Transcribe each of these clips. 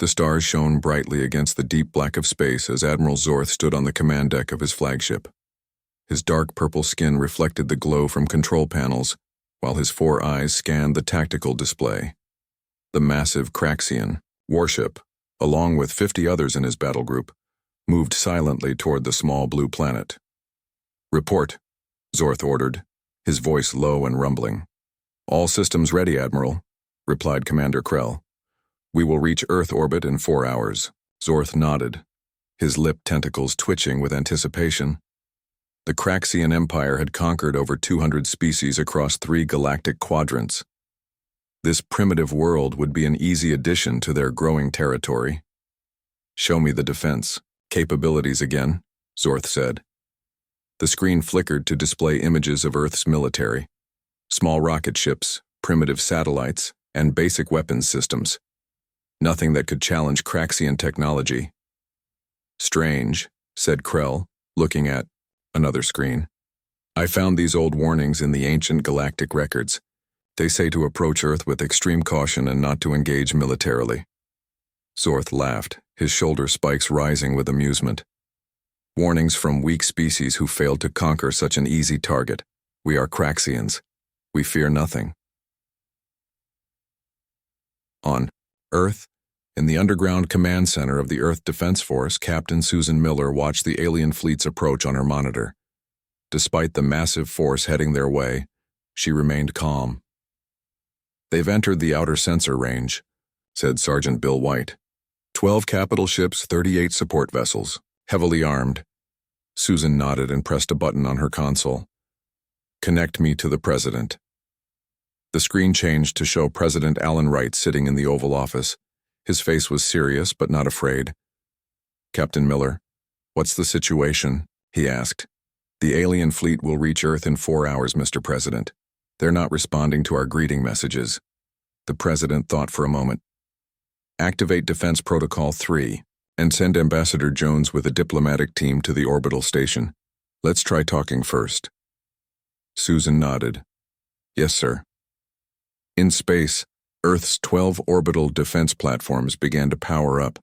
The stars shone brightly against the deep black of space as Admiral Zorth stood on the command deck of his flagship. His dark purple skin reflected the glow from control panels, while his 4 eyes scanned the tactical display. The massive Craxian warship, along with 50 others in his battle group, moved silently toward the small blue planet. "Report," Zorth ordered, his voice low and rumbling. "All systems ready, Admiral," replied Commander Krell. "We will reach Earth orbit in 4 hours." Zorth nodded, his lip tentacles twitching with anticipation. The Craxian Empire had conquered over 200 species across 3 galactic quadrants. This primitive world would be an easy addition to their growing territory. "Show me the defense capabilities again," Zorth said. The screen flickered to display images of Earth's military: small rocket ships, primitive satellites, and basic weapons systems. Nothing that could challenge Craxian technology. "Strange," said Krell, looking at another screen. "I found these old warnings in the ancient galactic records. They say to approach Earth with extreme caution and not to engage militarily." Zorth laughed, his shoulder spikes rising with amusement. "Warnings from weak species who failed to conquer such an easy target. We are Craxians. We fear nothing." On Earth, in the underground command center of the Earth Defense Force, Captain Susan Miller watched the alien fleet's approach on her monitor. Despite the massive force heading their way, she remained calm. "They've entered the outer sensor range," said Sergeant Bill White. 12 capital ships, 38 support vessels, heavily armed." Susan nodded and pressed a button on her console. "Connect me to the President." The screen changed to show President Alan Wright sitting in the Oval Office. His face was serious but not afraid. "Captain Miller, what's the situation?" he asked. "The alien fleet will reach Earth in 4 hours, Mr. President. They're not responding to our greeting messages." The President thought for a moment. "Activate Defense Protocol 3 and send Ambassador Jones with a diplomatic team to the orbital station. Let's try talking first." Susan nodded. "Yes, sir." In space, Earth's 12 orbital defense platforms began to power up.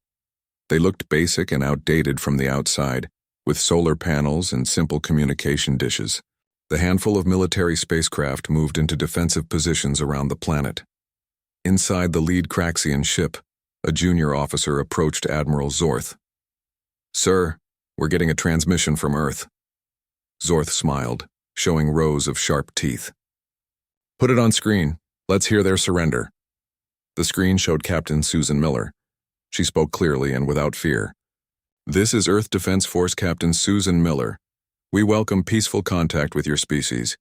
They looked basic and outdated from the outside, with solar panels and simple communication dishes. The handful of military spacecraft moved into defensive positions around the planet. Inside the lead Craxian ship, a junior officer approached Admiral Zorth. "Sir, we're getting a transmission from Earth." Zorth smiled, showing rows of sharp teeth. "Put it on screen. Let's hear their surrender." The screen showed Captain Susan Miller. She spoke clearly and without fear. "This is Earth Defense Force Captain Susan Miller. We welcome peaceful contact with your species.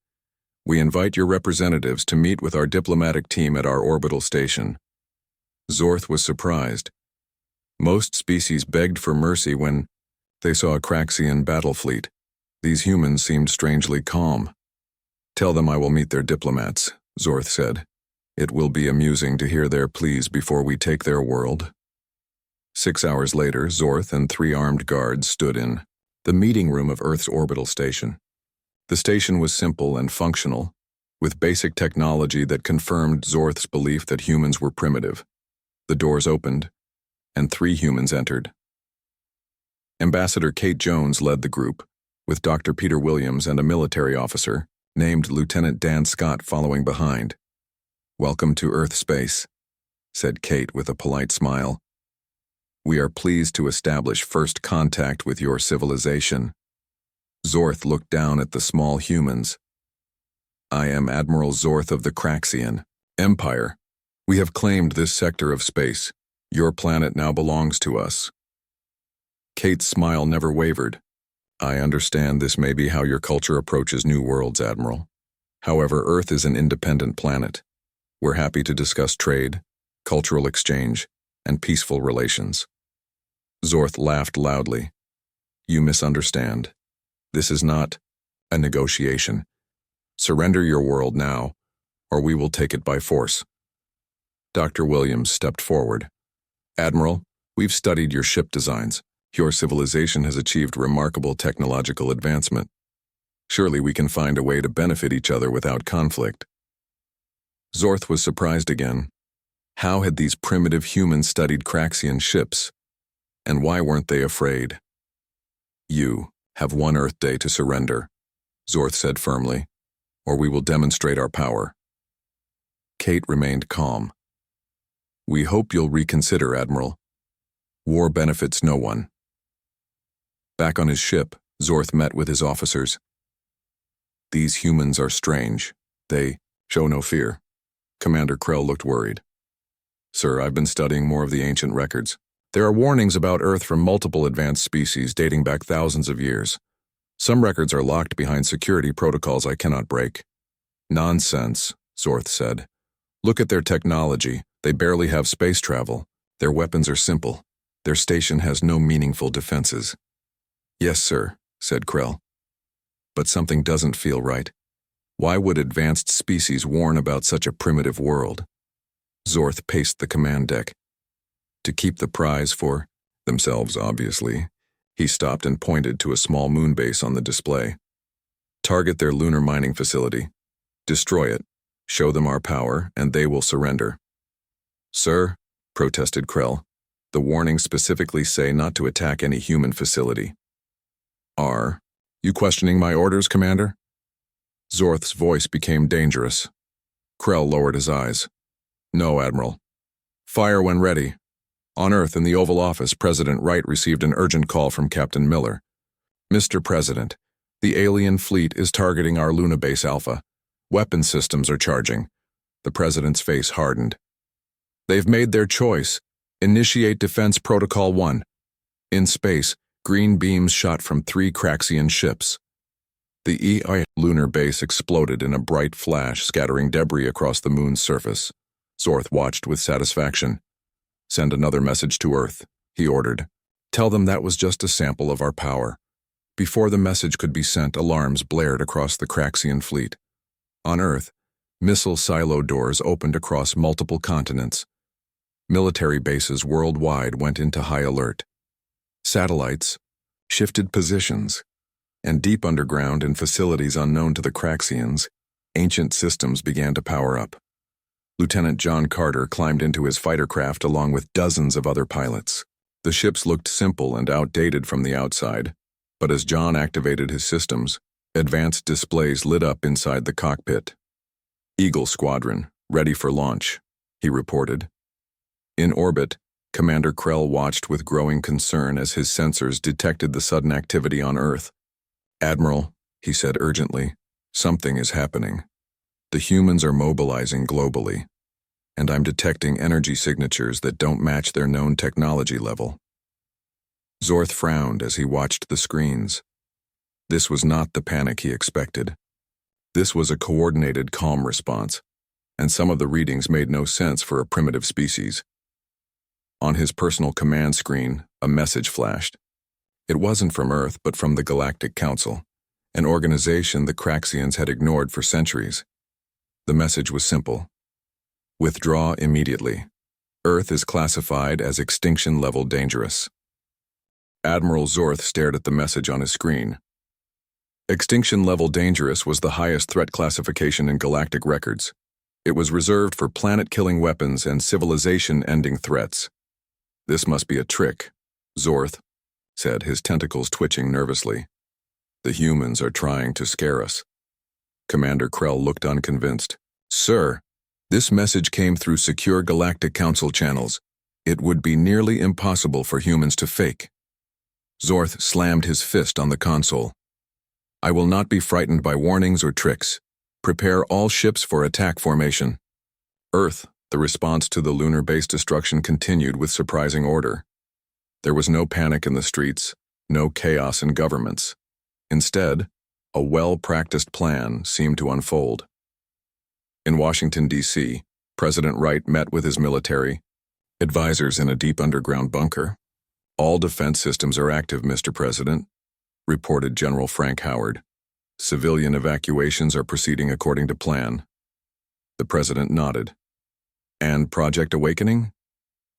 We invite your representatives to meet with our diplomatic team at our orbital station." Zorth was surprised. Most species begged for mercy when they saw a Craxian battle fleet. These humans seemed strangely calm. "Tell them I will meet their diplomats," Zorth said. "It will be amusing to hear their pleas before we take their world." 6 hours later, Zorth and 3 armed guards stood in the meeting room of Earth's orbital station. The station was simple and functional, with basic technology that confirmed Zorth's belief that humans were primitive. The doors opened, and 3 humans entered. Ambassador Kate Jones led the group, with Dr. Peter Williams and a military officer, named Lieutenant Dan Scott, following behind. "Welcome to Earth space," said Kate with a polite smile. "We are pleased to establish first contact with your civilization." Zorth looked down at the small humans. "I am Admiral Zorth of the Craxian Empire. We have claimed this sector of space. Your planet now belongs to us." Kate's smile never wavered. "I understand this may be how your culture approaches new worlds, Admiral. However, Earth is an independent planet. We're happy to discuss trade, cultural exchange, and peaceful relations." Zorth laughed loudly. "You misunderstand. This is not a negotiation. Surrender your world now, or we will take it by force." Dr. Williams stepped forward. "Admiral, we've studied your ship designs. Your civilization has achieved remarkable technological advancement. Surely we can find a way to benefit each other without conflict." Zorth was surprised again. How had these primitive humans studied Craxian ships? And why weren't they afraid? You have one Earth day to surrender, Zorth said firmly, or we will demonstrate our power. Kate remained calm. We hope you'll reconsider, Admiral. War benefits no one. Back on his ship, Zorth met with his officers. These humans are strange. They show no fear. Commander Krell looked worried. Sir, I've been studying more of the ancient records. There are warnings about Earth from multiple advanced species dating back thousands of years. Some records are locked behind security protocols I cannot break. Nonsense, Zorth said. Look at their technology. They barely have space travel. Their weapons are simple. Their station has no meaningful defenses. Yes, sir, said Krell. But something doesn't feel right. Why would advanced species warn about such a primitive world? Zorth paced the command deck. To keep the prize for themselves, obviously. He stopped and pointed to a small moon base on the display. Target their lunar mining facility. Destroy it. Show them our power, and they will surrender. Sir, protested Krell, the warnings specifically say not to attack any human facility. Are you questioning my orders, Commander? Zorth's voice became dangerous. Krell lowered his eyes. No, Admiral. Fire when ready. On Earth, in the Oval Office, President Wright received an urgent call from Captain Miller. Mr. President, the alien fleet is targeting our Luna Base Alpha. Weapon systems are charging. The President's face hardened. They've made their choice. Initiate Defense Protocol 1. In space, green beams shot from 3 Craxian ships. The EI lunar base exploded in a bright flash, scattering debris across the moon's surface. Zorth watched with satisfaction. Send another message to Earth, he ordered. Tell them that was just a sample of our power. Before the message could be sent, alarms blared across the Craxian fleet. On Earth, missile silo doors opened across multiple continents. Military bases worldwide went into high alert. Satellites shifted positions, and deep underground in facilities unknown to the Craxians, ancient systems began to power up. Lieutenant John Carter climbed into his fighter craft along with dozens of other pilots. The ships looked simple and outdated from the outside, but as John activated his systems, advanced displays lit up inside the cockpit. Eagle Squadron, ready for launch, he reported. In orbit, Commander Krell watched with growing concern as his sensors detected the sudden activity on Earth. Admiral, he said urgently, something is happening. The humans are mobilizing globally, and I'm detecting energy signatures that don't match their known technology level. Zorth frowned as he watched the screens. This was not the panic he expected. This was a coordinated, calm response, and some of the readings made no sense for a primitive species. On his personal command screen, a message flashed. It wasn't from Earth, but from the Galactic Council, an organization the Craxians had ignored for centuries. The message was simple. Withdraw immediately. Earth is classified as extinction-level dangerous. Admiral Zorth stared at the message on his screen. Extinction-level dangerous was the highest threat classification in galactic records. It was reserved for planet-killing weapons and civilization-ending threats. This must be a trick, Zorth said, his tentacles twitching nervously. The humans are trying to scare us. Commander Krell looked unconvinced. Sir, this message came through secure Galactic Council channels. It would be nearly impossible for humans to fake. Zorth slammed his fist on the console. I will not be frightened by warnings or tricks. Prepare all ships for attack formation. Earth, the response to the lunar base destruction continued with surprising order. There was no panic in the streets, no chaos in governments. Instead, a well-practiced plan seemed to unfold. In Washington, D.C., President Wright met with his military advisors in a deep underground bunker. All defense systems are active, Mr. President, reported General Frank Howard. Civilian evacuations are proceeding according to plan. The President nodded. And Project Awakening?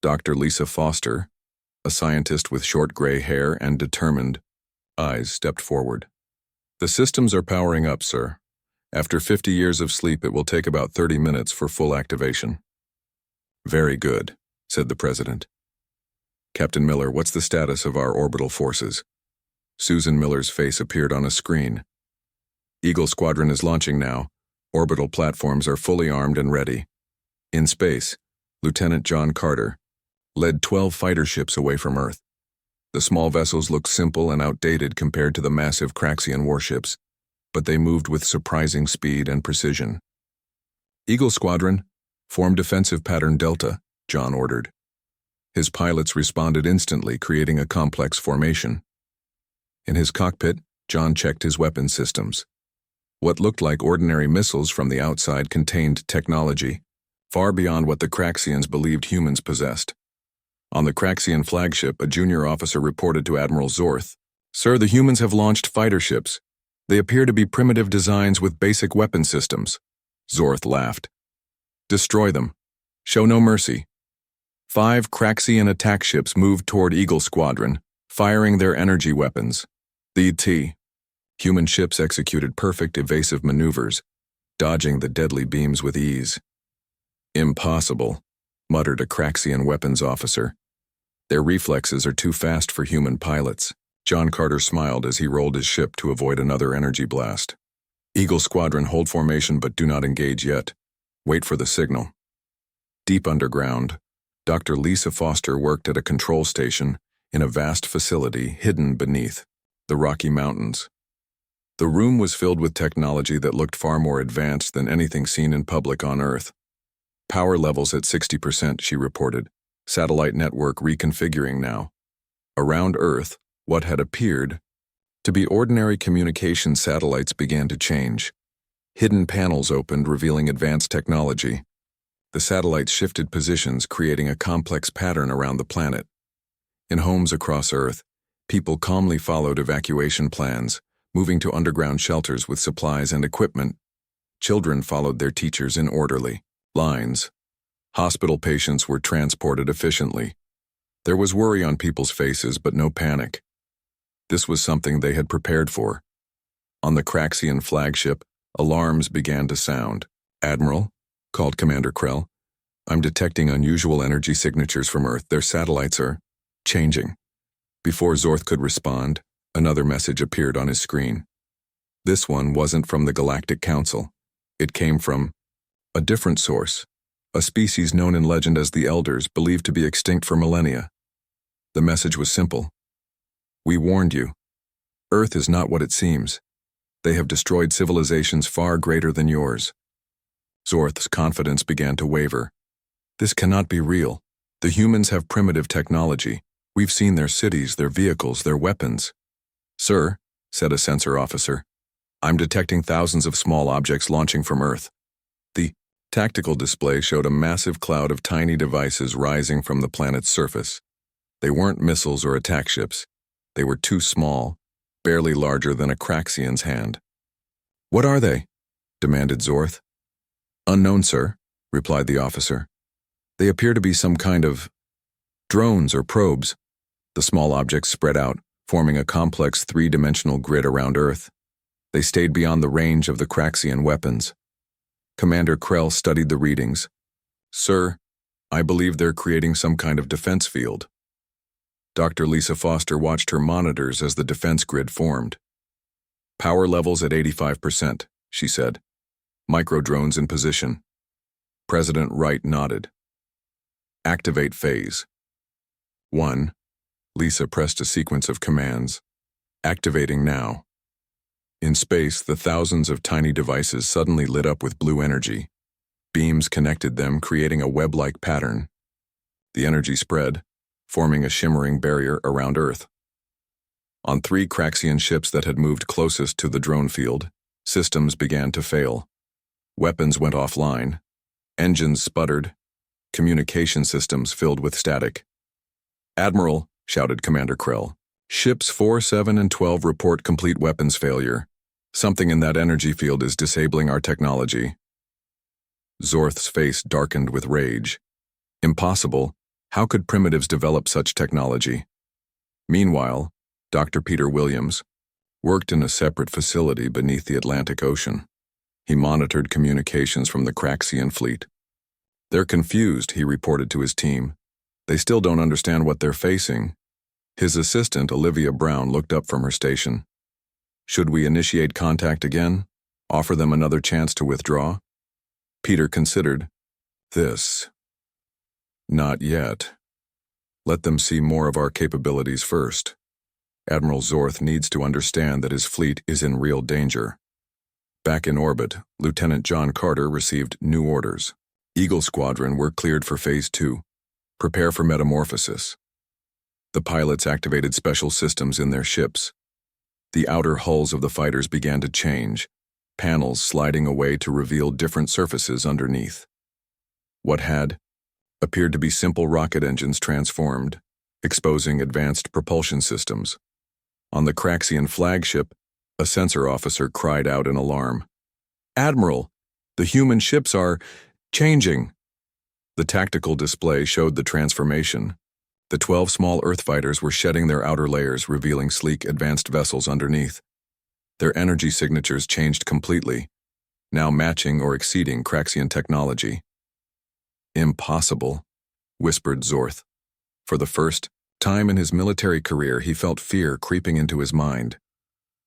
Dr. Lisa Foster, a scientist with short gray hair and determined eyes, stepped forward. The systems are powering up, sir. After 50 years of sleep, it will take about 30 minutes for full activation. Very good, said the president. Captain Miller, what's the status of our orbital forces? Susan Miller's face appeared on a screen. Eagle Squadron is launching now. Orbital platforms are fully armed and ready. In space, Lieutenant John Carter led 12 fighter ships away from Earth. The small vessels looked simple and outdated compared to the massive Craxian warships, but they moved with surprising speed and precision. Eagle Squadron, form defensive pattern Delta, John ordered. His pilots responded instantly, creating a complex formation. In his cockpit, John checked his weapon systems. What looked like ordinary missiles from the outside contained technology, far beyond what the Craxians believed humans possessed. On the Craxian flagship, a junior officer reported to Admiral Zorth, "Sir, the humans have launched fighter ships. They appear to be primitive designs with basic weapon systems." Zorth laughed. "Destroy them. Show no mercy." 5 Craxian attack ships moved toward Eagle Squadron, firing their energy weapons. The T. Human ships executed perfect evasive maneuvers, dodging the deadly beams with ease. "Impossible," muttered a Craxian weapons officer. "Their reflexes are too fast for human pilots." John Carter smiled as he rolled his ship to avoid another energy blast. "Eagle Squadron, hold formation but do not engage yet. Wait for the signal." Deep underground, Dr. Lisa Foster worked at a control station in a vast facility hidden beneath the Rocky Mountains. The room was filled with technology that looked far more advanced than anything seen in public on Earth. "Power levels at 60%, she reported. "Satellite network reconfiguring now." Around Earth, what had appeared to be ordinary communication satellites began to change. Hidden panels opened, revealing advanced technology. The satellites shifted positions, creating a complex pattern around the planet. In homes across Earth, people calmly followed evacuation plans, moving to underground shelters with supplies and equipment. Children followed their teachers in orderly lines. Hospital patients were transported efficiently. There was worry on people's faces, but no panic. This was something they had prepared for. On the Craxian flagship, alarms began to sound. "Admiral," called Commander Krell, "I'm detecting unusual energy signatures from Earth. Their satellites are changing." Before Zorth could respond, another message appeared on his screen. This one wasn't from the Galactic Council. It came from a different source, a species known in legend as the Elders, believed to be extinct for millennia. The message was simple. "We warned you. Earth is not what it seems. They have destroyed civilizations far greater than yours." Zorth's confidence began to waver. "This cannot be real. The humans have primitive technology. We've seen their cities, their vehicles, their weapons." "Sir," said a sensor officer, "I'm detecting thousands of small objects launching from Earth." The tactical display showed a massive cloud of tiny devices rising from the planet's surface. They weren't missiles or attack ships. They were too small, barely larger than a Craxian's hand. "What are they?" demanded Zorth. "Unknown, sir," replied the officer. "They appear to be some kind of drones or probes." The small objects spread out, forming a complex 3-dimensional grid around Earth. They stayed beyond the range of the Craxian weapons. Commander Krell studied the readings. "Sir, I believe they're creating some kind of defense field." Dr. Lisa Foster watched her monitors as the defense grid formed. "Power levels at 85%, she said. "Micro-drones in position." President Wright nodded. "Activate phase." 1. Lisa pressed a sequence of commands. "Activating now." In space, the thousands of tiny devices suddenly lit up with blue energy. Beams connected them, creating a web-like pattern. The energy spread, forming a shimmering barrier around Earth. On 3 Craxian ships that had moved closest to the drone field, systems began to fail. Weapons went offline. Engines sputtered. Communication systems filled with static. "Admiral," shouted Commander Krell, "Ships 4, 7, and 12 report complete weapons failure. Something in that energy field is disabling our technology." Zorth's face darkened with rage. "Impossible. How could primitives develop such technology?" Meanwhile, Dr. Peter Williams worked in a separate facility beneath the Atlantic Ocean. He monitored communications from the Craxian fleet. "They're confused," he reported to his team. "They still don't understand what they're facing." His assistant, Olivia Brown, looked up from her station. "Should we initiate contact again? Offer them another chance to withdraw?" Peter considered. "This. Not yet. Let them see more of our capabilities first. Admiral Zorth needs to understand that his fleet is in real danger." Back in orbit, Lieutenant John Carter received new orders. Eagle Squadron were cleared for Phase 2. Prepare for metamorphosis. The pilots activated special systems in their ships. The outer hulls of the fighters began to change, panels sliding away to reveal different surfaces underneath. What had appeared to be simple rocket engines transformed, exposing advanced propulsion systems. On the Craxian flagship, a sensor officer cried out in alarm. "Admiral, the human ships are changing." The tactical display showed the transformation. The 12 small Earth fighters were shedding their outer layers, revealing sleek, advanced vessels underneath. Their energy signatures changed completely, now matching or exceeding Craxian technology. "Impossible," whispered Zorth. For the first time in his military career, he felt fear creeping into his mind.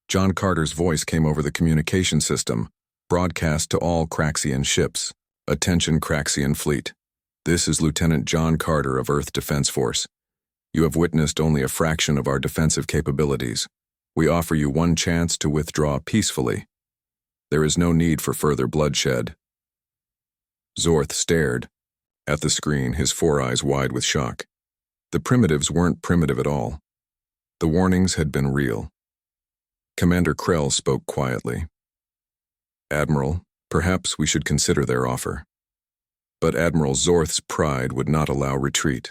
John Carter's voice came over the communication system, broadcast to all Craxian ships. "Attention, Craxian fleet. This is Lieutenant John Carter of Earth Defense Force. You have witnessed only a fraction of our defensive capabilities. We offer you one chance to withdraw peacefully. There is no need for further bloodshed." Zorth stared at the screen, his four eyes wide with shock. The primitives weren't primitive at all. The warnings had been real. Commander Krell spoke quietly. "Admiral, perhaps we should consider their offer." But Admiral Zorth's pride would not allow retreat.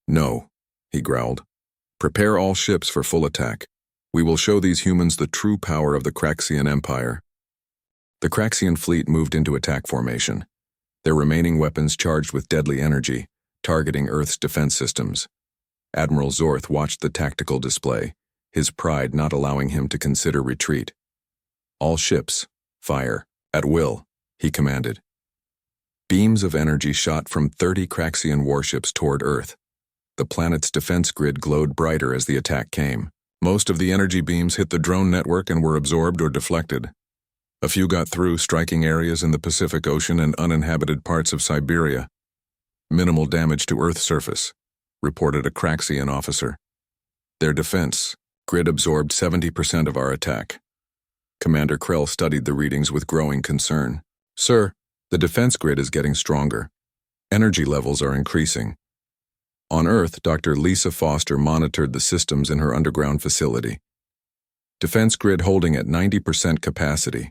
"No," he growled. "Prepare all ships for full attack. We will show these humans the true power of the Craxian Empire." The Craxian fleet moved into attack formation, their remaining weapons charged with deadly energy, targeting Earth's defense systems. Admiral Zorth watched the tactical display, his pride not allowing him to consider retreat. "All ships, fire, at will," he commanded. Beams of energy shot from 30 Craxian warships toward Earth. The planet's defense grid glowed brighter as the attack came. Most of the energy beams hit the drone network and were absorbed or deflected. A few got through, striking areas in the Pacific Ocean and uninhabited parts of Siberia. "Minimal damage to Earth's surface," reported a Craxian officer. "Their defense grid absorbed 70% of our attack." Commander Krell studied the readings with growing concern. "Sir, the defense grid is getting stronger. Energy levels are increasing." On Earth, Dr. Lisa Foster monitored the systems in her underground facility. Defense grid holding at 90% capacity.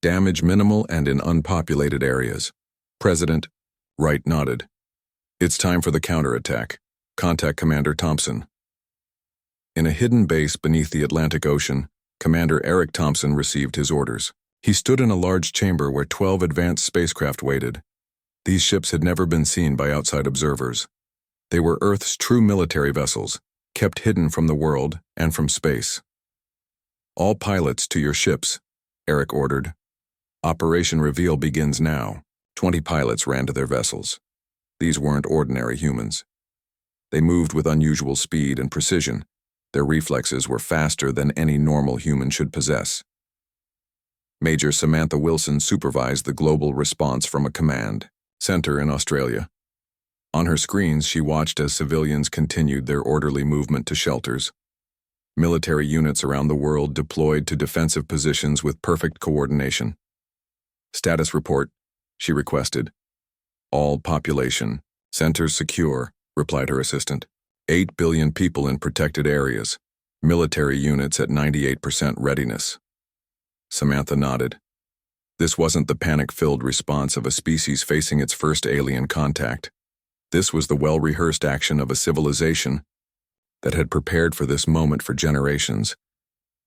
Damage minimal and in unpopulated areas. President Wright nodded. "It's time for the counterattack. Contact Commander Thompson." In a hidden base beneath the Atlantic Ocean, Commander Eric Thompson received his orders. He stood in a large chamber where 12 advanced spacecraft waited. These ships had never been seen by outside observers. They were Earth's true military vessels, kept hidden from the world and from space. "All pilots to your ships," Eric ordered. "Operation Reveal begins now." 20 pilots ran to their vessels. These weren't ordinary humans. They moved with unusual speed and precision. Their reflexes were faster than any normal human should possess. Major Samantha Wilson supervised the global response from a command center in Australia. On her screens, she watched as civilians continued their orderly movement to shelters. Military units around the world deployed to defensive positions with perfect coordination. "Status report," she requested. "All population. Centers secure," replied her assistant. 8 billion people in protected areas. Military units at 98% readiness. Samantha nodded. This wasn't the panic-filled response of a species facing its first alien contact. This was the well-rehearsed action of a civilization that had prepared for this moment for generations.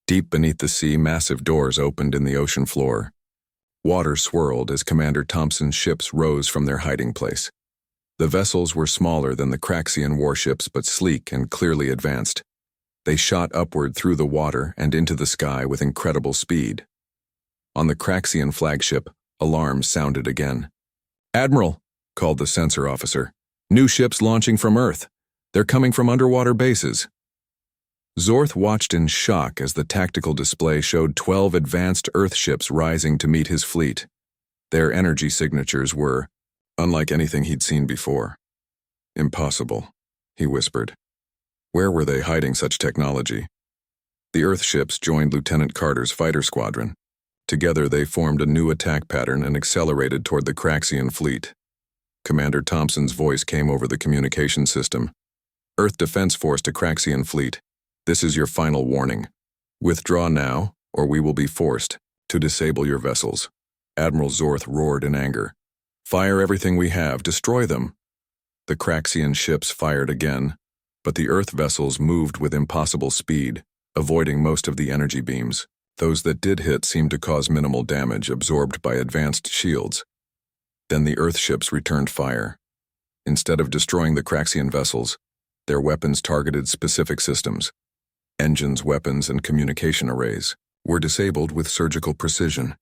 Deep beneath the sea, massive doors opened in the ocean floor. Water swirled as Commander Thompson's ships rose from their hiding place. The vessels were smaller than the Craxian warships, but sleek and clearly advanced. They shot upward through the water and into the sky with incredible speed. On the Craxian flagship, alarms sounded again. "Admiral, called the sensor officer. "New ships launching from Earth. They're coming from underwater bases." Zorth watched in shock as the tactical display showed 12 advanced Earth ships rising to meet his fleet. Their energy signatures were unlike anything he'd seen before. "Impossible," he whispered. Where were they hiding such technology? The Earth ships joined Lieutenant Carter's fighter squadron. Together they formed a new attack pattern and accelerated toward the Craxian fleet. Commander Thompson's voice came over the communication system. "Earth Defense Force to Craxian fleet. This is your final warning. Withdraw now, or we will be forced to disable your vessels." Admiral Zorth roared in anger. "Fire everything we have, destroy them." The Craxian ships fired again, but the Earth vessels moved with impossible speed, avoiding most of the energy beams. Those that did hit seemed to cause minimal damage, absorbed by advanced shields. Then the Earth ships returned fire. Instead of destroying the Craxian vessels, their weapons targeted specific systems. Engines, weapons, and communication arrays were disabled with surgical precision.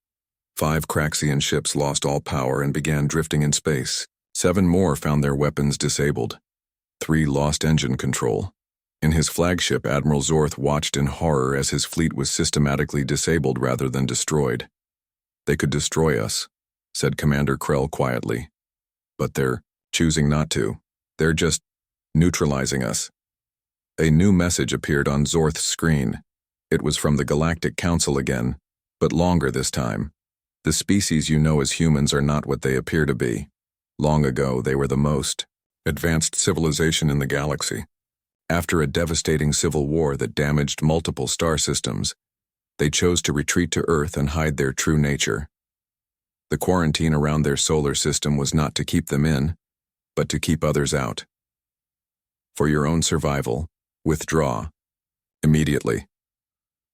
5 Craxian ships lost all power and began drifting in space. 7 more found their weapons disabled. 3 lost engine control. In his flagship, Admiral Zorth watched in horror as his fleet was systematically disabled rather than destroyed. "They could destroy us," said Commander Krell quietly. "But they're choosing not to. They're just neutralizing us." A new message appeared on Zorth's screen. It was from the Galactic Council again, but longer this time. "The species you know as humans are not what they appear to be. Long ago, they were the most advanced civilization in the galaxy. After a devastating civil war that damaged multiple star systems, they chose to retreat to Earth and hide their true nature. The quarantine around their solar system was not to keep them in, but to keep others out. For your own survival, withdraw immediately."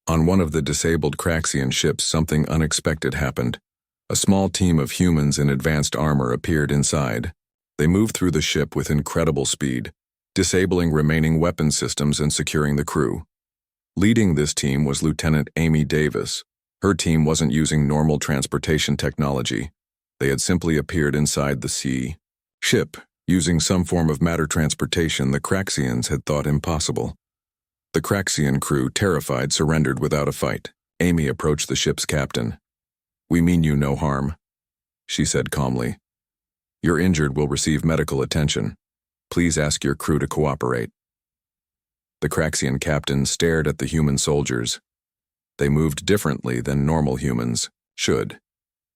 On one of the disabled Craxian ships, something unexpected happened. A small team of humans in advanced armor appeared inside. They moved through the ship with incredible speed, disabling remaining weapon systems and securing the crew. Leading this team was Lieutenant Amy Davis. Her team wasn't using normal transportation technology. They had simply appeared inside the ship, using some form of matter transportation the Craxians had thought impossible. The Craxian crew, terrified, surrendered without a fight. Amy approached the ship's captain. "We mean you no harm," she said calmly. "Your injured will receive medical attention. Please ask your crew to cooperate." The Craxian captain stared at the human soldiers. They moved differently than normal humans should.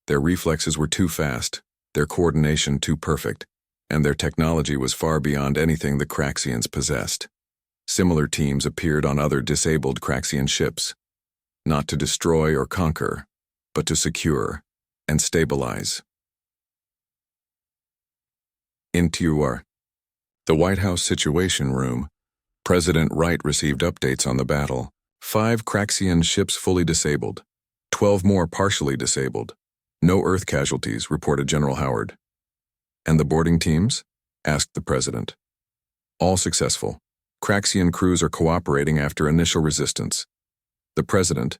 Their reflexes were too fast, their coordination too perfect, and their technology was far beyond anything the Craxians possessed. Similar teams appeared on other disabled Craxian ships, not to destroy or conquer, but to secure and stabilize. Into the White House Situation Room. President Wright received updates on the battle. 5 Craxian ships fully disabled, 12 more partially disabled. "No Earth casualties," reported General Howard. "And the boarding teams?" asked the president. "All successful. Craxian crews are cooperating after initial resistance." The president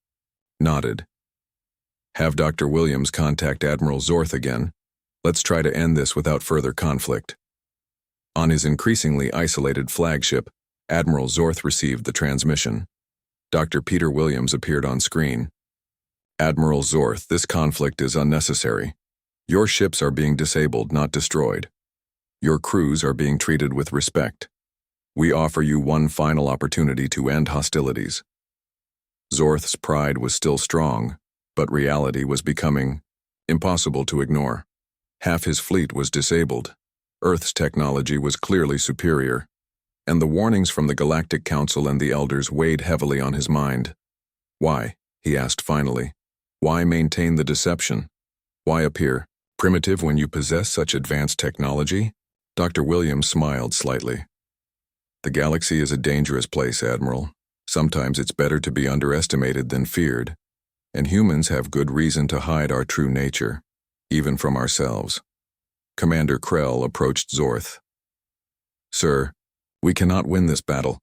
nodded. "Have Dr. Williams contact Admiral Zorth again. Let's try to end this without further conflict." On his increasingly isolated flagship, Admiral Zorth received the transmission. Dr. Peter Williams appeared on screen. "Admiral Zorth, this conflict is unnecessary. Your ships are being disabled, not destroyed. Your crews are being treated with respect. We offer you one final opportunity to end hostilities." Zorth's pride was still strong, but reality was becoming impossible to ignore. Half his fleet was disabled. Earth's technology was clearly superior, and the warnings from the Galactic Council and the Elders weighed heavily on his mind. "Why?" he asked finally. "Why maintain the deception? Why appear primitive when you possess such advanced technology?" Dr. Williams smiled slightly. "The galaxy is a dangerous place, Admiral. Sometimes it's better to be underestimated than feared, and humans have good reason to hide our true nature, even from ourselves." Commander Krell approached Zorth. "Sir, we cannot win this battle.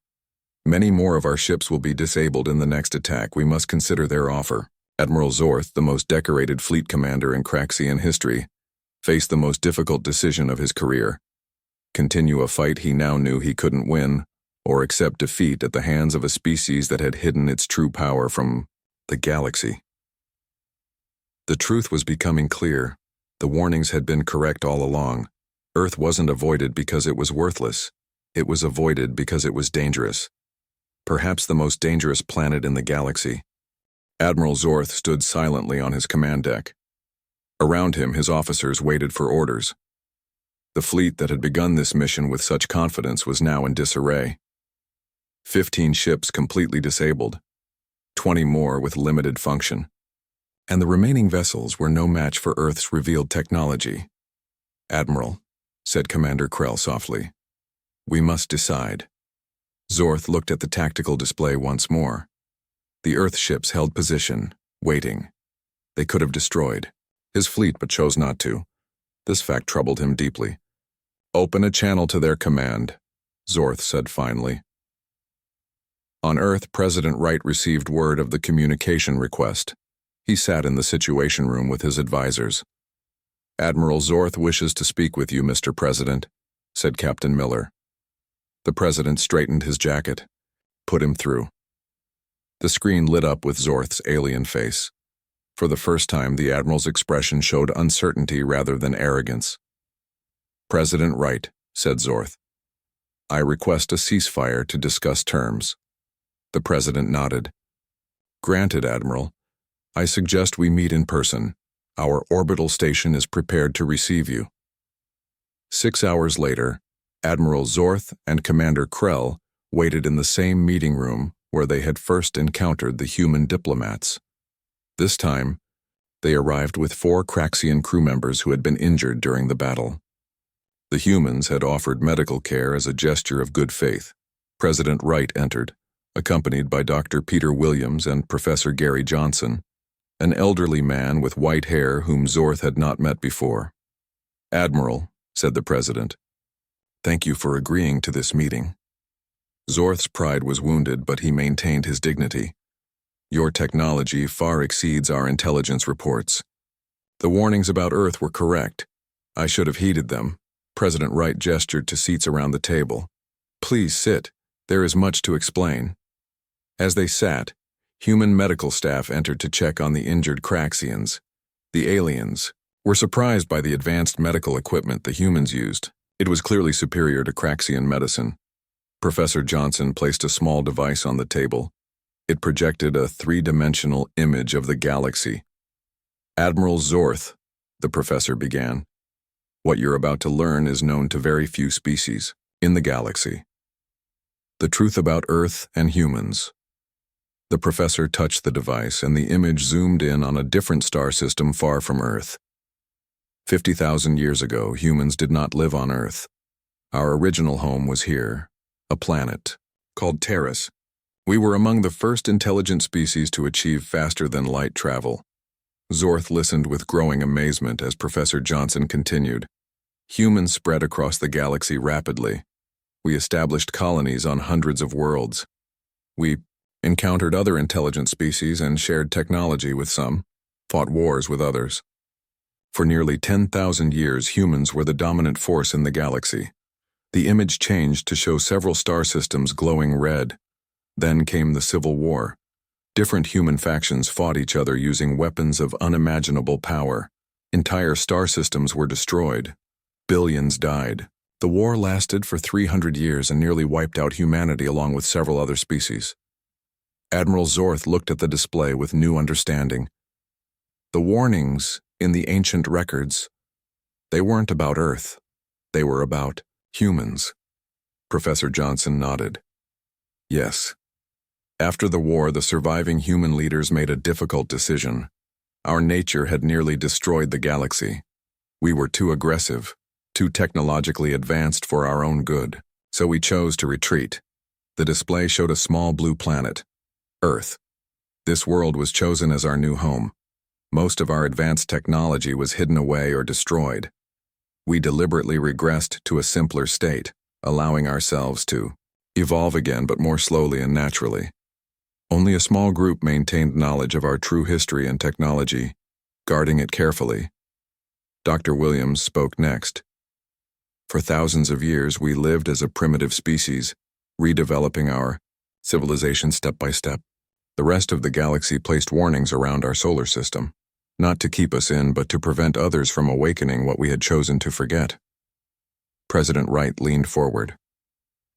Many more of our ships will be disabled in the next attack. We must consider their offer." Admiral Zorth, the most decorated fleet commander in Craxian history, face the most difficult decision of his career: continue a fight he now knew he couldn't win, or accept defeat at the hands of a species that had hidden its true power from the galaxy. The truth was becoming clear. The warnings had been correct all along. Earth wasn't avoided because it was worthless. It was avoided because it was dangerous. Perhaps the most dangerous planet in the galaxy. Admiral Zorth stood silently on his command deck. Around him, his officers waited for orders. The fleet that had begun this mission with such confidence was now in disarray. 15 ships completely disabled, 20 more with limited function. And the remaining vessels were no match for Earth's revealed technology. "Admiral," said Commander Krell softly, "we must decide." Zorth looked at the tactical display once more. The Earth ships held position, waiting. They could have destroyed his fleet but chose not to. This fact troubled him deeply. "Open a channel to their command," Zorth said finally. On Earth, President Wright received word of the communication request. He sat in the Situation Room with his advisors. "Admiral Zorth wishes to speak with you, Mr. President," said Captain Miller. The President straightened his jacket. "Put him through." The screen lit up with Zorth's alien face. For the first time, the Admiral's expression showed uncertainty rather than arrogance. "President Wright," said Zorth, "I request a ceasefire to discuss terms." The President nodded. "Granted, Admiral. I suggest we meet in person. Our orbital station is prepared to receive you." 6 hours later, Admiral Zorth and Commander Krell waited in the same meeting room where they had first encountered the human diplomats. This time, they arrived with 4 Craxian crew members who had been injured during the battle. The humans had offered medical care as a gesture of good faith. President Wright entered, accompanied by Dr. Peter Williams and Professor Gary Johnson, an elderly man with white hair whom Zorth had not met before. "Admiral," said the President, "thank you for agreeing to this meeting." Zorth's pride was wounded, but he maintained his dignity. "Your technology far exceeds our intelligence reports. The warnings about Earth were correct. I should have heeded them." President Wright gestured to seats around the table. "Please sit. There is much to explain." As they sat, human medical staff entered to check on the injured Craxians. The aliens were surprised by the advanced medical equipment the humans used. It was clearly superior to Craxian medicine. Professor Johnson placed a small device on the table. It projected a 3-dimensional image of the galaxy. "Admiral Zorth," the professor began, "what you're about to learn is known to very few species in the galaxy. The truth about Earth and humans." The professor touched the device, and the image zoomed in on a different star system far from Earth. 50,000 years ago, humans did not live on Earth. Our original home was here, a planet called Terrace. We were among the first intelligent species to achieve faster-than-light travel. Zorth listened with growing amazement as Professor Johnson continued. "Humans spread across the galaxy rapidly. We established colonies on hundreds of worlds. We encountered other intelligent species and shared technology with some, fought wars with others. For nearly 10,000 years, humans were the dominant force in the galaxy." The image changed to show several star systems glowing red. Then came the Civil War. Different human factions fought each other using weapons of unimaginable power. Entire star systems were destroyed. Billions died. The war lasted for 300 years and nearly wiped out humanity along with several other species. Admiral Zorth looked at the display with new understanding. The warnings in the ancient records, they weren't about Earth. They were about humans. Professor Johnson nodded. "Yes. After the war, the surviving human leaders made a difficult decision. Our nature had nearly destroyed the galaxy. We were too aggressive, too technologically advanced for our own good, so we chose to retreat." The display showed a small blue planet, Earth. This world was chosen as our new home. Most of our advanced technology was hidden away or destroyed. We deliberately regressed to a simpler state, allowing ourselves to evolve again, but more slowly and naturally. Only a small group maintained knowledge of our true history and technology, guarding it carefully. Dr. Williams spoke next. For thousands of years, we lived as a primitive species, redeveloping our civilization step by step. The rest of the galaxy placed warnings around our solar system, not to keep us in, but to prevent others from awakening what we had chosen to forget. President Wright leaned forward.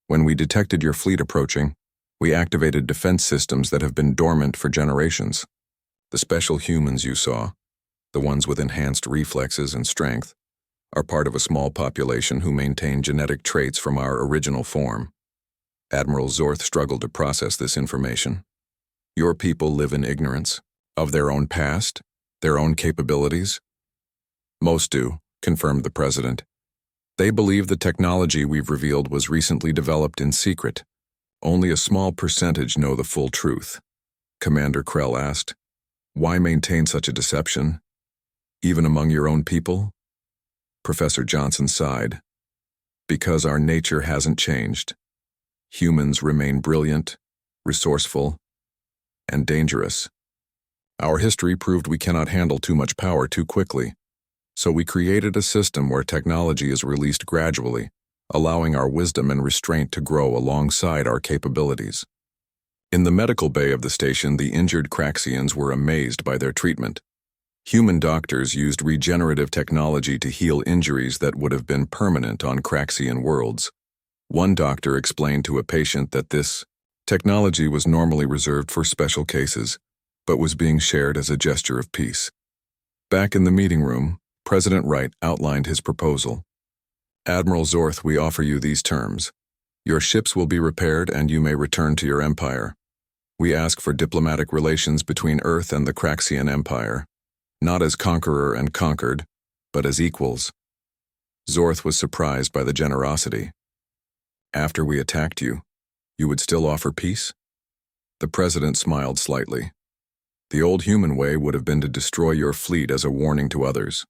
When we detected your fleet approaching, we activated defense systems that have been dormant for generations. The special humans you saw, the ones with enhanced reflexes and strength, are part of a small population who maintain genetic traits from our original form. Admiral Zorth struggled to process this information. Your people live in ignorance of their own past, their own capabilities. Most do, confirmed the president. They believe the technology we've revealed was recently developed in secret. Only a small percentage know the full truth. Commander Krell asked, "Why maintain such a deception? Even among your own people?" Professor Johnson sighed. "Because our nature hasn't changed. Humans remain brilliant, resourceful, and dangerous. Our history proved we cannot handle too much power too quickly, so we created a system where technology is released gradually, allowing our wisdom and restraint to grow alongside our capabilities." In the medical bay of the station, the injured Craxians were amazed by their treatment. Human doctors used regenerative technology to heal injuries that would have been permanent on Craxian worlds. One doctor explained to a patient that this technology was normally reserved for special cases, but was being shared as a gesture of peace. Back in the meeting room, President Wright outlined his proposal. "Admiral Zorth, we offer you these terms. Your ships will be repaired and you may return to your empire. We ask for diplomatic relations between Earth and the Craxian Empire, not as conqueror and conquered, but as equals." Zorth was surprised by the generosity. "After we attacked you, you would still offer peace?" The president smiled slightly. "The old human way would have been to destroy your fleet as a warning to others.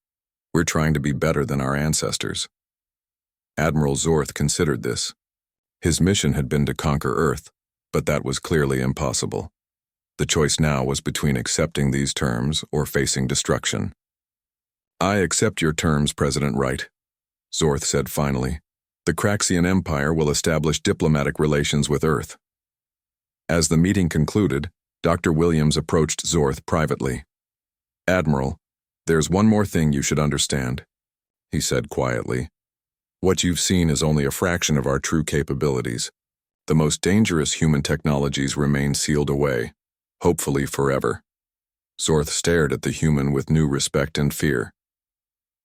We're trying to be better than our ancestors." Admiral Zorth considered this. His mission had been to conquer Earth, but that was clearly impossible. The choice now was between accepting these terms or facing destruction. "I accept your terms, President Wright," Zorth said finally. "The Craxian Empire will establish diplomatic relations with Earth." As the meeting concluded, Dr. Williams approached Zorth privately. "Admiral, there's one more thing you should understand," he said quietly. "What you've seen is only a fraction of our true capabilities. The most dangerous human technologies remain sealed away, hopefully forever." Zorth stared at the human with new respect and fear.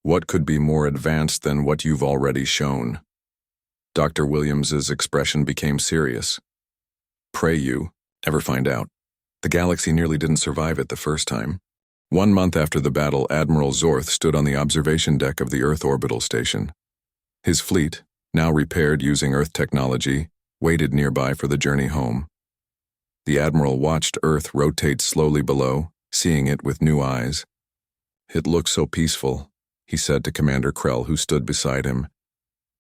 "What could be more advanced than what you've already shown?" Dr. Williams's expression became serious. "Pray you never find out. The galaxy nearly didn't survive it the first time." 1 month after the battle, Admiral Zorth stood on the observation deck of the Earth orbital station. His fleet, now repaired using Earth technology, waited nearby for the journey home. The Admiral watched Earth rotate slowly below, seeing it with new eyes. "It looks so peaceful," he said to Commander Krell, who stood beside him.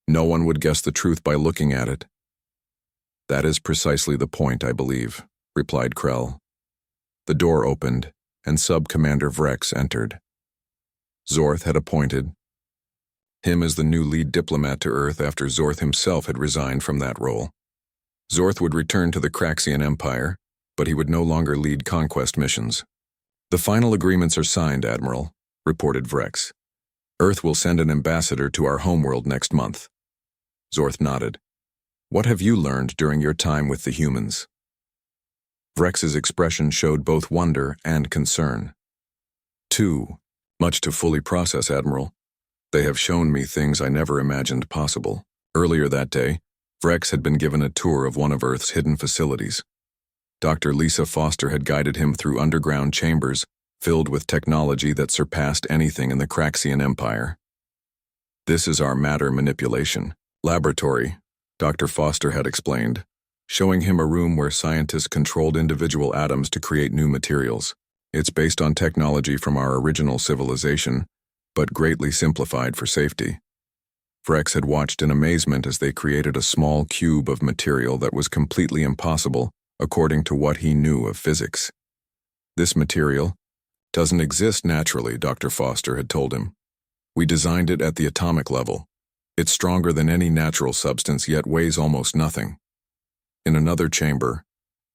"No one would guess the truth by looking at it." "That is precisely the point, I believe," replied Krell. The door opened, and Sub-Commander Vrex entered. Zorth had appointed him as the new lead diplomat to Earth after Zorth himself had resigned from that role. Zorth would return to the Craxian Empire, but he would no longer lead conquest missions. "The final agreements are signed, Admiral," reported Vrex. "Earth will send an ambassador to our homeworld next month." Zorth nodded. "What have you learned during your time with the humans?" Vrex's expression showed both wonder and concern. "Too much to fully process, Admiral. They have shown me things I never imagined possible." Earlier that day, Vrex had been given a tour of one of Earth's hidden facilities. Dr. Lisa Foster had guided him through underground chambers filled with technology that surpassed anything in the Craxian Empire. "This is our matter manipulation laboratory," Dr. Foster had explained, showing him a room where scientists controlled individual atoms to create new materials. "It's based on technology from our original civilization, but greatly simplified for safety." Vrex had watched in amazement as they created a small cube of material that was completely impossible according to what he knew of physics. "This material doesn't exist naturally," Dr. Foster had told him. We designed it at the atomic level. It's stronger than any natural substance, yet weighs almost nothing. In another chamber,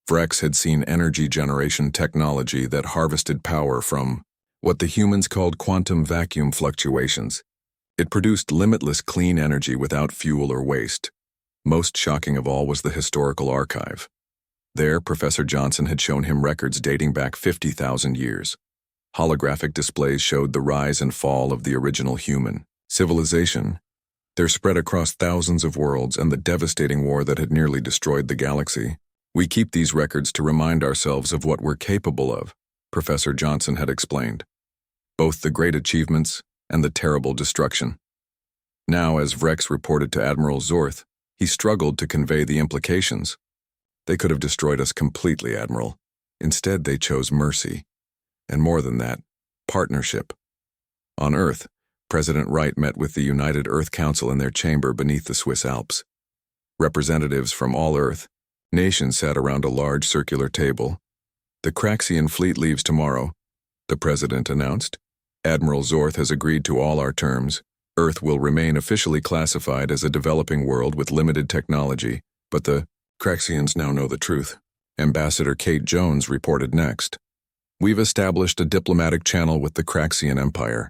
Vrex had seen energy generation technology that harvested power from what the humans called quantum vacuum fluctuations. It produced limitless clean energy without fuel or waste. Most shocking of all was the historical archive. There, Professor Johnson had shown him records dating back 50,000 years. Holographic displays showed the rise and fall of the original human civilization, their spread across thousands of worlds, and the devastating war that had nearly destroyed the galaxy. We keep these records to remind ourselves of what we're capable of, Professor Johnson had explained. Both the great achievements and the terrible destruction. Now, as Vrex reported to Admiral Zorth, he struggled to convey the implications. They could have destroyed us completely, Admiral. Instead, they chose mercy. And more than that, partnership. On Earth, President Wright met with the United Earth Council in their chamber beneath the Swiss Alps. Representatives from all Earth nations sat around a large circular table. The Craxian fleet leaves tomorrow, the President announced. Admiral Zorth has agreed to all our terms. Earth will remain officially classified as a developing world with limited technology, but the Craxians now know the truth. Ambassador Kate Jones reported next. We've established a diplomatic channel with the Craxian Empire.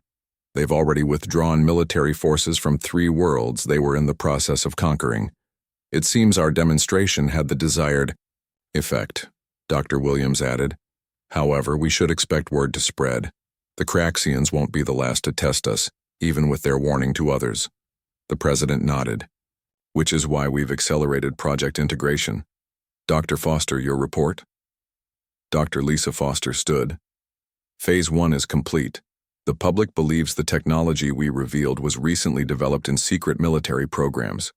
They've already withdrawn military forces from 3 worlds they were in the process of conquering. It seems our demonstration had the desired effect, Dr. Williams added. However, we should expect word to spread. The Craxians won't be the last to test us, even with their warning to others. The President nodded. Which is why we've accelerated project integration. Dr. Foster, your report? Dr. Lisa Foster stood. Phase 1 is complete. The public believes the technology we revealed was recently developed in secret military programs.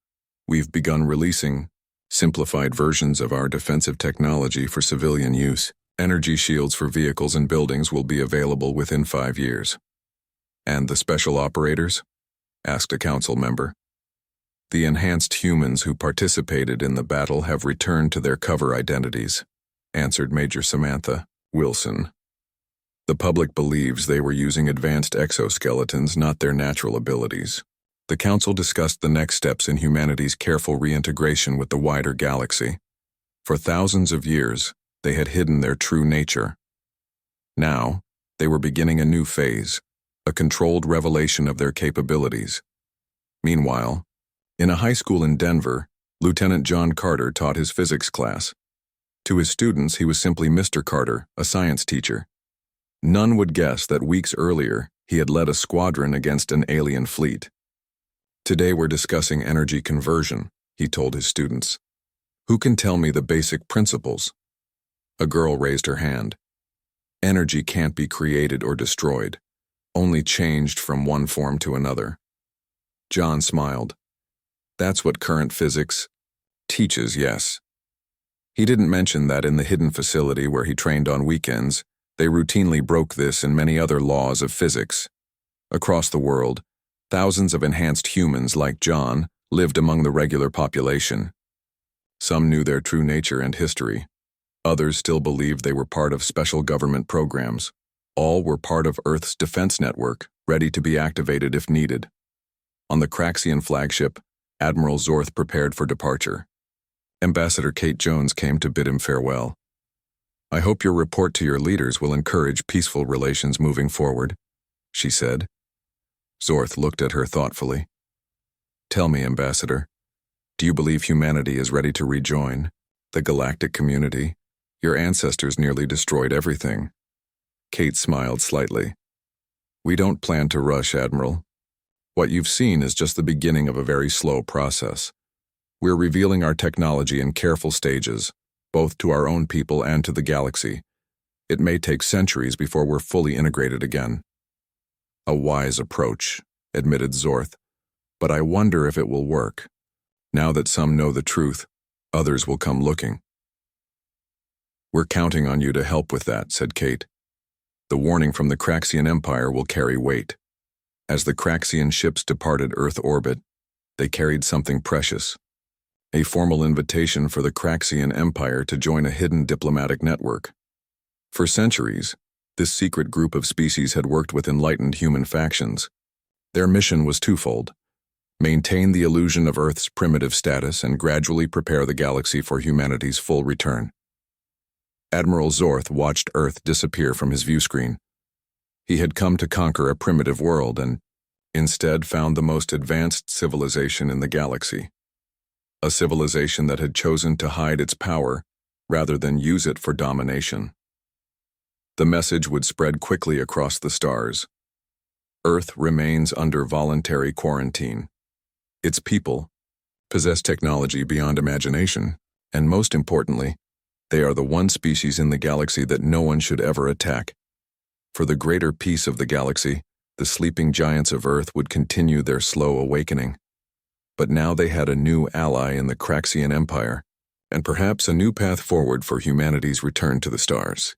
We've begun releasing simplified versions of our defensive technology for civilian use. Energy shields for vehicles and buildings will be available within 5 years. And the special operators? Asked a council member. The enhanced humans who participated in the battle have returned to their cover identities, answered Major Samantha Wilson. The public believes they were using advanced exoskeletons, not their natural abilities. The council discussed the next steps in humanity's careful reintegration with the wider galaxy. For thousands of years, they had hidden their true nature. Now, they were beginning a new phase, a controlled revelation of their capabilities. Meanwhile, in a high school in Denver, Lieutenant John Carter taught his physics class. To his students, he was simply Mr. Carter, a science teacher. None would guess that weeks earlier, he had led a squadron against an alien fleet. Today we're discussing energy conversion, he told his students. Who can tell me the basic principles? A girl raised her hand. Energy can't be created or destroyed, only changed from one form to another. John smiled. That's what current physics teaches, yes. He didn't mention that in the hidden facility where he trained on weekends, they routinely broke this and many other laws of physics. Across the world, thousands of enhanced humans like John lived among the regular population. Some knew their true nature and history. Others still believed they were part of special government programs. All were part of Earth's defense network, ready to be activated if needed. On the Craxian flagship, Admiral Zorth prepared for departure. Ambassador Kate Jones came to bid him farewell. I hope your report to your leaders will encourage peaceful relations moving forward, she said. Zorth looked at her thoughtfully. Tell me, Ambassador, do you believe humanity is ready to rejoin the galactic community? Your ancestors nearly destroyed everything. Kate smiled slightly. We don't plan to rush, Admiral. What you've seen is just the beginning of a very slow process. We're revealing our technology in careful stages, both to our own people and to the galaxy. It may take centuries before we're fully integrated again. A wise approach, admitted Zorth, but I wonder if it will work. Now that some know the truth, others will come looking. We're counting on you to help with that, said Kate. The warning from the Craxian Empire will carry weight. As the Craxian ships departed Earth orbit, they carried something precious. A formal invitation for the Craxian Empire to join a hidden diplomatic network. For centuries, this secret group of species had worked with enlightened human factions. Their mission was twofold: maintain the illusion of Earth's primitive status and gradually prepare the galaxy for humanity's full return. Admiral Zorth watched Earth disappear from his viewscreen. He had come to conquer a primitive world and, instead, found the most advanced civilization in the galaxy. A civilization that had chosen to hide its power rather than use it for domination. The message would spread quickly across the stars. Earth remains under voluntary quarantine. Its people possess technology beyond imagination, and most importantly, they are the one species in the galaxy that no one should ever attack. For the greater peace of the galaxy, the sleeping giants of Earth would continue their slow awakening. But now they had a new ally in the Craxian Empire, and perhaps a new path forward for humanity's return to the stars.